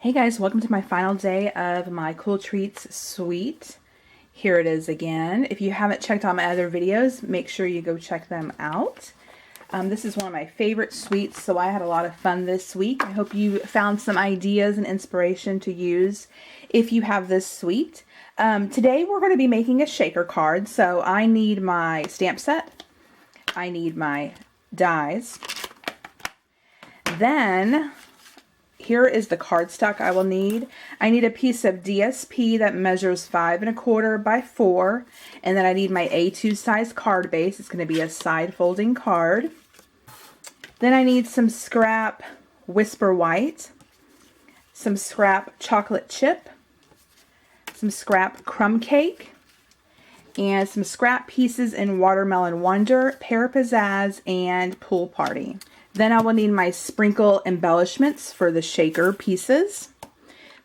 Hey guys, welcome to my final day of my Cool Treats suite. Here it is again. If you haven't checked out my other videos, make sure you go check them out. This is one of my favorite suites, so I had a lot of fun this week. I hope you found some ideas and inspiration to use if you have this suite. Today we're going to be making a shaker card, so I need my stamp set. I need my dies. Then here is the cardstock I will need. I need a piece of DSP that measures 5 1/4 by 4, and then I need my A2 size card base. It's going to be a side folding card. Then I need some scrap Whisper White, some scrap chocolate chip, some scrap crumb cake, and some scrap pieces in Watermelon Wonder, Pear Pizzazz, and Pool Party. Then I will need my sprinkle embellishments for the shaker pieces,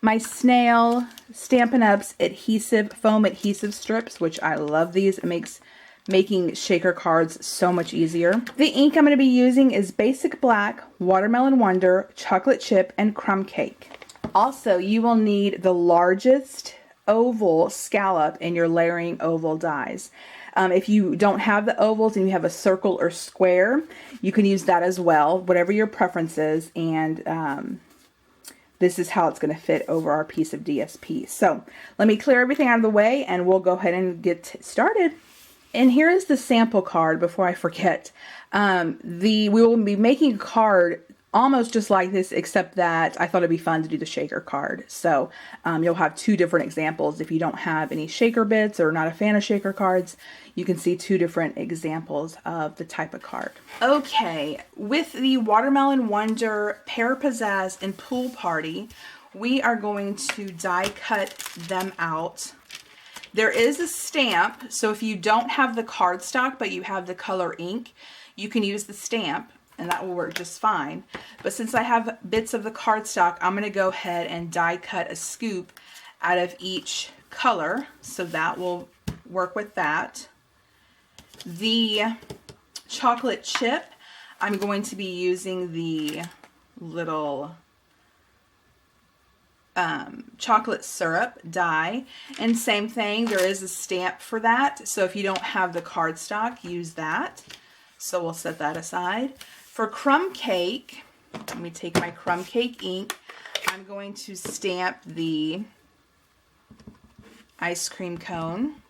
my snail Stampin' Up's adhesive, foam adhesive strips, which I love these. It makes making shaker cards so much easier. The ink I'm going to be using is Basic Black, Watermelon Wonder, Chocolate Chip, and Crumb Cake. Also, you will need the largest oval scallop in your layering oval dies. If you don't have the ovals and you have a circle or square, you can use that as well, whatever your preference is. And this is how it's going to fit over our piece of DSP. So let me clear everything out of the way and we'll go ahead and get started. And here is the sample card before I forget. We will be making a card almost just like this, except that I thought it'd be fun to do the shaker card. So you'll have two different examples. If you don't have any shaker bits or not a fan of shaker cards, you can see two different examples of the type of card. Okay, with the Watermelon Wonder, Pear Pizzazz, and Pool Party, we are going to die cut them out. There is a stamp, so if you don't have the cardstock but you have the color ink, you can use the stamp and that will work just fine. But since I have bits of the cardstock, I'm going to go ahead and die cut a scoop out of each color, so that will work with that. The chocolate chip, I'm going to be using the little chocolate syrup die, and same thing, there is a stamp for that, so if you don't have the cardstock, use that. So we'll set that aside. For crumb cake, let me take my crumb cake ink. I'm going to stamp the ice cream cone.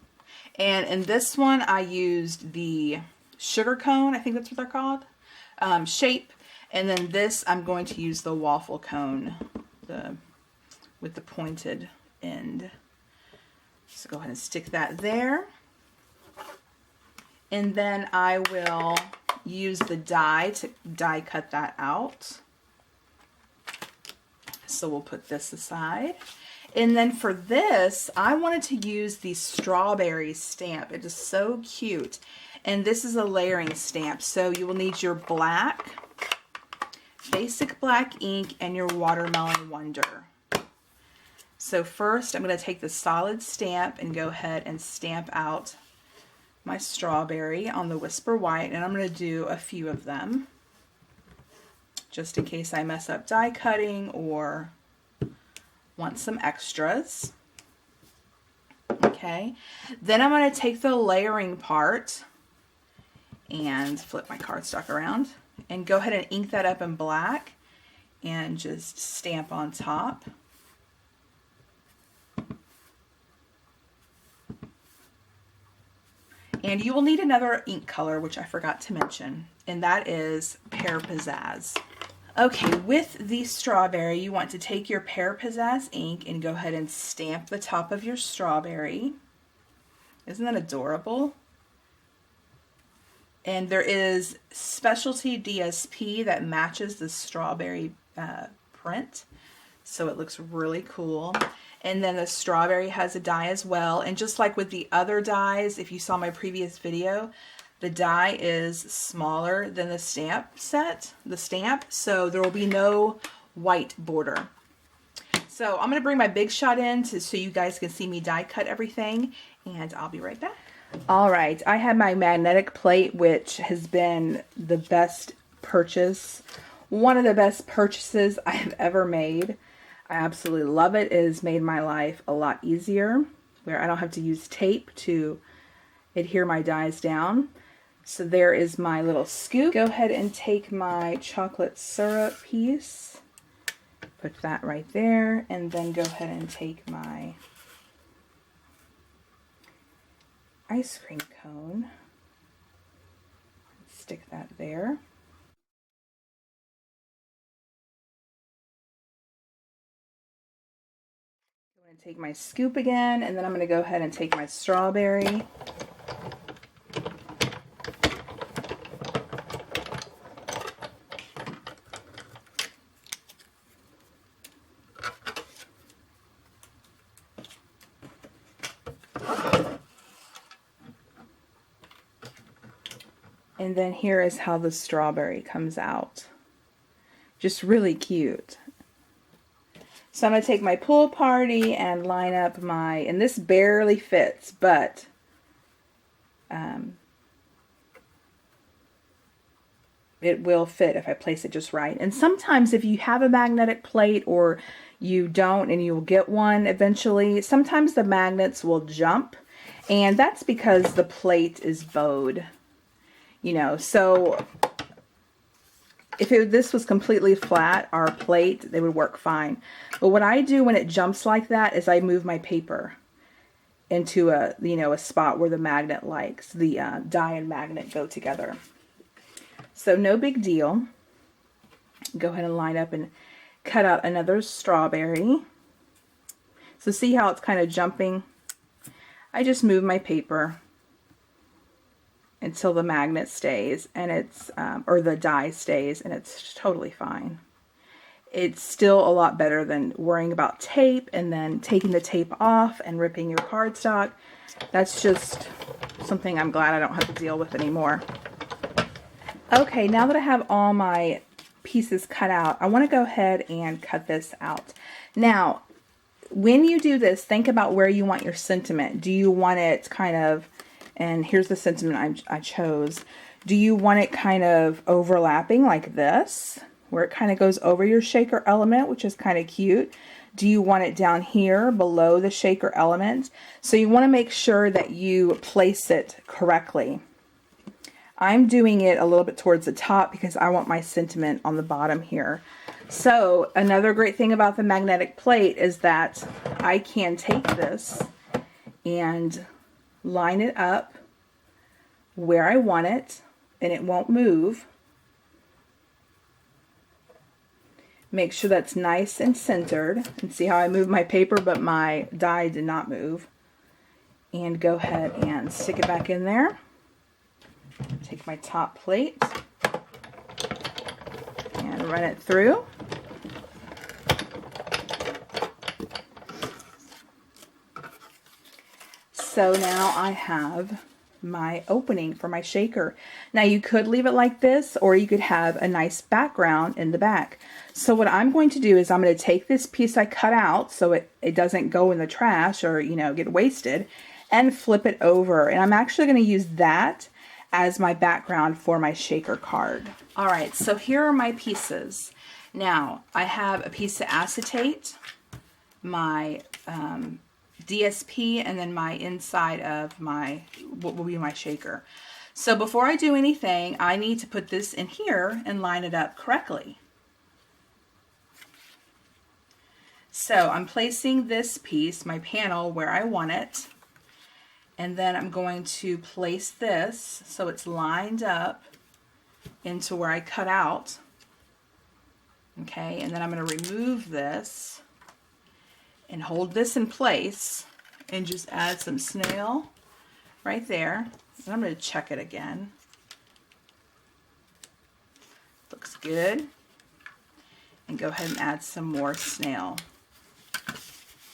And in this one, I used the sugar cone, I think that's what they're called, shape. And then this, I'm going to use the waffle cone with the pointed end. So go ahead and stick that there. And then I will use the die to die cut that out. So we'll put this aside. And then for this, I wanted to use the strawberry stamp. It is so cute. And this is a layering stamp. So you will need your black, Basic Black ink, and your Watermelon Wonder. So first, I'm going to take the solid stamp and go ahead and stamp out my strawberry on the Whisper White, and I'm going to do a few of them just in case I mess up die cutting or want some extras. Okay, then I'm going to take the layering part and flip my cardstock around and go ahead and ink that up in black and just stamp on top. And you will need another ink color, which I forgot to mention, and that is Pear Pizzazz. Okay, with the strawberry, you want to take your Pear Pizzazz ink and go ahead and stamp the top of your strawberry. Isn't that adorable? And there is specialty DSP that matches the strawberry print, so it looks really cool. And then the strawberry has a die as well. And just like with the other dies, if you saw my previous video, the die is smaller than the stamp, so there will be no white border. So I'm going to bring my Big Shot in so you guys can see me die cut everything, and I'll be right back. All right, I have my magnetic plate, which has been the best purchase, one of the best purchases I have ever made. I absolutely love it. It has made my life a lot easier, where I don't have to use tape to adhere my dies down. So there is my little scoop. Go ahead and take my chocolate syrup piece, put that right there, and then go ahead and take my ice cream cone, stick that there. I'm going to take my scoop again, and then I'm going to go ahead and take my strawberry. And then here is how the strawberry comes out. Just really cute. So I'm going to take my pool party and line up my, and this barely fits, but it will fit if I place it just right. And sometimes if you have a magnetic plate or you don't and you'll get one eventually, sometimes the magnets will jump, and that's because the plate is bowed. You know, so if this was completely flat, our plate, they would work fine. But what I do when it jumps like that is I move my paper into a, you know, a spot where the magnet likes. The die and magnet go together. So no big deal. Go ahead and line up and cut out another strawberry. So see how it's kind of jumping? I just move my paper until the magnet stays, and it's or the die stays, and it's totally fine. It's still a lot better than worrying about tape and then taking the tape off and ripping your cardstock. That's just something I'm glad I don't have to deal with anymore. Okay, now that I have all my pieces cut out, I want to go ahead and cut this out. Now, when you do this, think about where you want your sentiment. Do you want it kind of, and here's the sentiment I chose. Do you want it kind of overlapping like this, where it kind of goes over your shaker element, which is kind of cute? Do you want it down here below the shaker element? So you want to make sure that you place it correctly. I'm doing it a little bit towards the top because I want my sentiment on the bottom here. So another great thing about the magnetic plate is that I can take this and line it up where I want it, and it won't move. Make sure that's nice and centered, and see how I moved my paper but my die did not move. And go ahead and stick it back in there. Take my top plate and run it through. So now I have my opening for my shaker. Now you could leave it like this, or you could have a nice background in the back. So what I'm going to do is I'm going to take this piece I cut out so it doesn't go in the trash or, you know, get wasted, and flip it over. And I'm actually going to use that as my background for my shaker card. Alright, so here are my pieces. Now, I have a piece of acetate, my DSP, and then my inside of my, what will be my shaker. So before I do anything, I need to put this in here and line it up correctly. So I'm placing this piece, my panel, where I want it. And then I'm going to place this so it's lined up into where I cut out. Okay, and then I'm going to remove this and hold this in place and just add some snail right there. And I'm going to check it again. Looks good. And go ahead and add some more snail.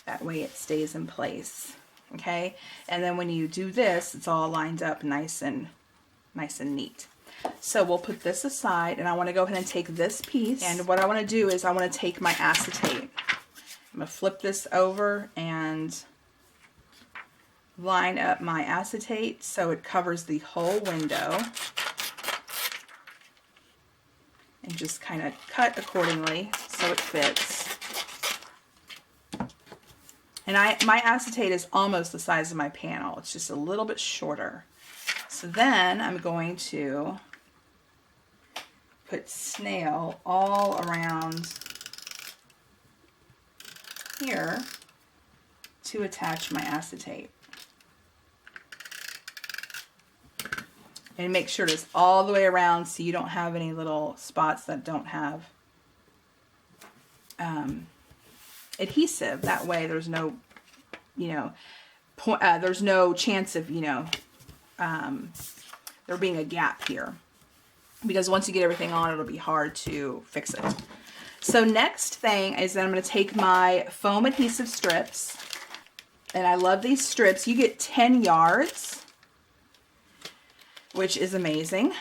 That way it stays in place. Okay, and then when you do this, it's all lined up nice and neat. So we'll put this aside, and I want to go ahead and take this piece, and what I want to do is I want to take my acetate. I'm going to flip this over and line up my acetate so it covers the whole window, and just kind of cut accordingly so it fits. And my acetate is almost the size of my panel. It's just a little bit shorter. So then I'm going to put snail all around here to attach my acetate. And make sure it's all the way around so you don't have any little spots that don't have adhesive. That way there's no, you know, there's no chance of, you know, there being a gap here. Because once you get everything on, it'll be hard to fix it. So next thing is that I'm going to take my foam adhesive strips. And I love these strips. You get 10 yards, which is amazing.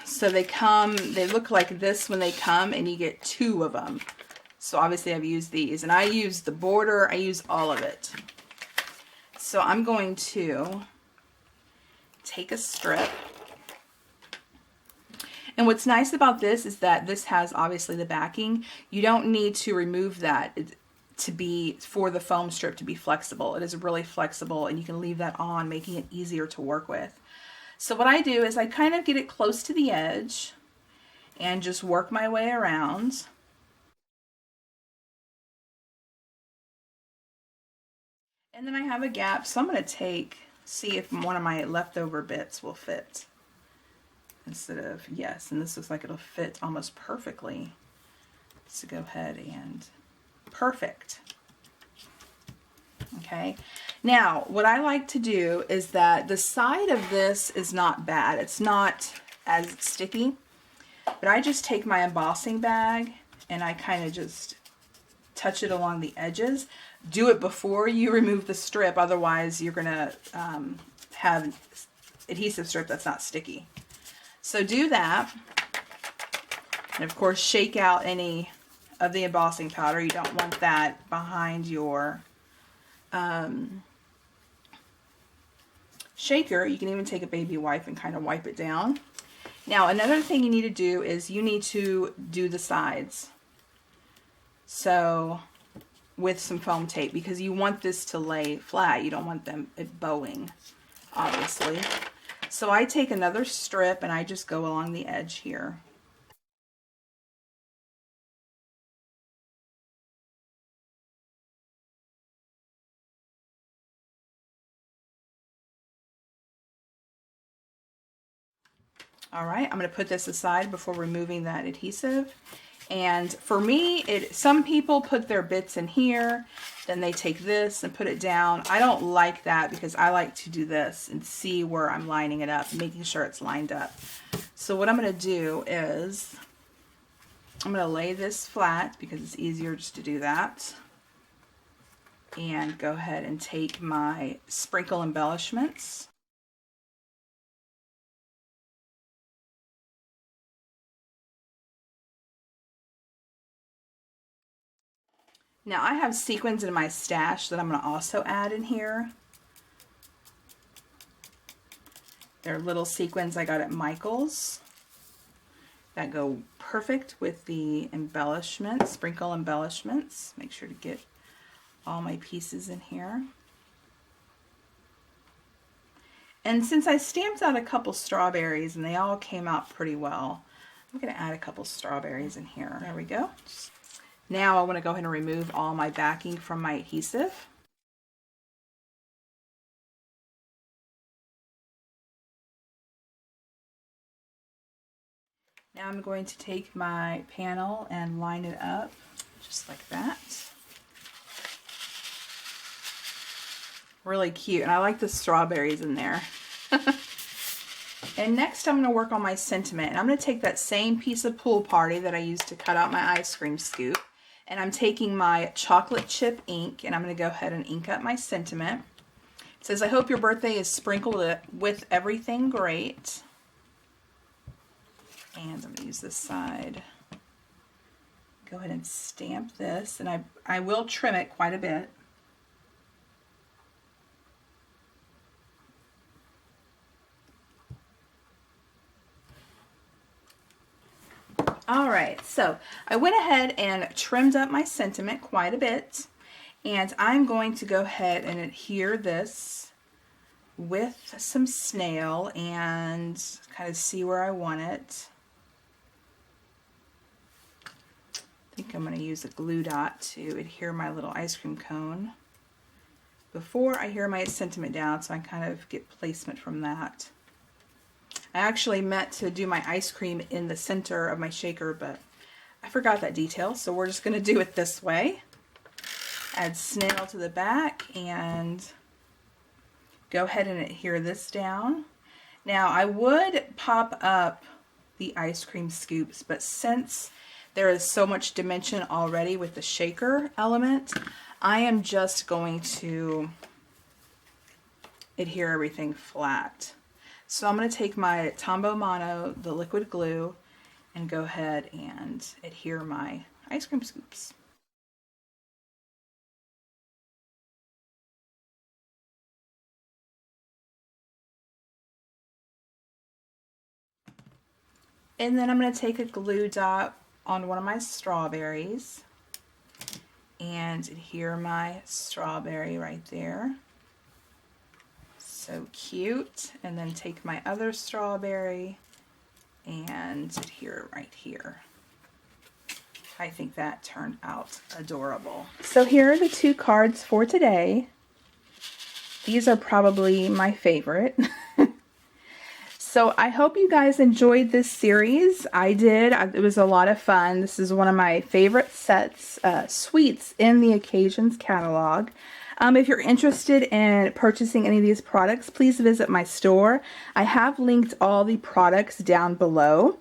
So they look like this when they come, and you get 2 of them. So obviously I've used these, and I use the border, I use all of it. So I'm going to take a strip. And what's nice about this is that this has obviously the backing. You don't need to remove that for the foam strip to be flexible. It is really flexible, and you can leave that on, making it easier to work with. So what I do is I kind of get it close to the edge and just work my way around. And then I have a gap, so I'm going to see if one of my leftover bits will fit. Instead of, yes, and this looks like it'll fit almost perfectly. So go ahead and perfect. Okay, now what I like to do is that the side of this is not bad. It's not as sticky, but I just take my embossing bag and I kind of just touch it along the edges. Do it before you remove the strip, otherwise you're gonna have adhesive strip that's not sticky. So do that, and of course shake out any of the embossing powder. You don't want that behind your shaker. You can even take a baby wipe and kind of wipe it down. Now another thing you need to do is you need to do the sides. So with some foam tape, because you want this to lay flat. You don't want it bowing, obviously. So I take another strip and I just go along the edge here. All right, I'm going to put this aside before removing that adhesive. And for me, some people put their bits in here, then they take this and put it down. I don't like that because I like to do this and see where I'm lining it up, making sure it's lined up. So what I'm going to do is I'm going to lay this flat because it's easier just to do that. And go ahead and take my sprinkle embellishments. Now I have sequins in my stash that I'm going to also add in here. They're little sequins I got at Michael's that go perfect with the embellishments, sprinkle embellishments. Make sure to get all my pieces in here. And since I stamped out a couple strawberries and they all came out pretty well, I'm going to add a couple strawberries in here. There we go. Now I want to go ahead and remove all my backing from my adhesive. Now I'm going to take my panel and line it up just like that. Really cute, and I like the strawberries in there. And next I'm going to work on my sentiment. And I'm going to take that same piece of Pool Party that I used to cut out my ice cream scoop. And I'm taking my chocolate chip ink and I'm going to go ahead and ink up my sentiment. It says, I hope your birthday is sprinkled with everything great. And I'm going to use this side. Go ahead and stamp this. And I will trim it quite a bit. Alright, so I went ahead and trimmed up my sentiment quite a bit, And I'm going to go ahead and adhere this with some snail and kind of see where I want it. I think I'm going to use a glue dot to adhere my little ice cream cone before I adhere my sentiment down, so I kind of get placement from that. I actually meant to do my ice cream in the center of my shaker, but I forgot that detail, so we're just going to do it this way. Add snail to the back and go ahead and adhere this down. Now I would pop up the ice cream scoops, but since there is so much dimension already with the shaker element, I am just going to adhere everything flat. So I'm going to take my Tombow Mono, the liquid glue, and go ahead and adhere my ice cream scoops. And then I'm going to take a glue dot on one of my strawberries and adhere my strawberry right there. So cute. And then take my other strawberry and adhere it right here. I think that turned out adorable. So here are the two cards for today. These are probably my favorite. So I hope you guys enjoyed this series. I did. It was a lot of fun. This is one of my favorite sets, suites in the Occasions catalog. If you're interested in purchasing any of these products, please visit my store. I have linked all the products down below.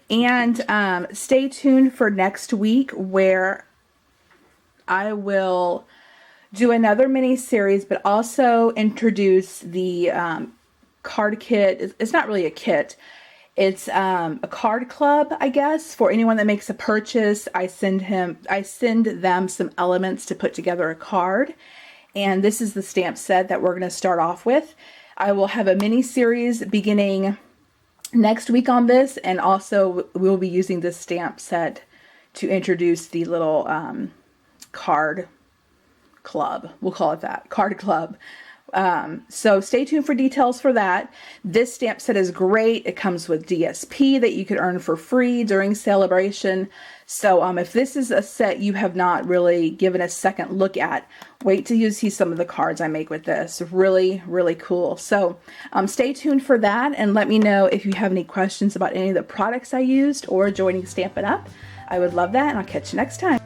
And stay tuned for next week, where I will do another mini series, but also introduce the card kit. It's not really a kit. It's a card club, I guess. For anyone that makes a purchase, I send them some elements to put together a card. And this is the stamp set that we're going to start off with. I will have a mini series beginning next week on this, and also we'll be using this stamp set to introduce the little card club. We'll call it that, card club. So stay tuned for details for that. This stamp set is great. It comes with DSP that you could earn for free during celebration. So if this is a set you have not really given a second look at, wait till you see some of the cards I make with this. Really, really cool. So stay tuned for that, and let me know if you have any questions about any of the products I used or joining Stampin' Up. I would love that, and I'll catch you next time.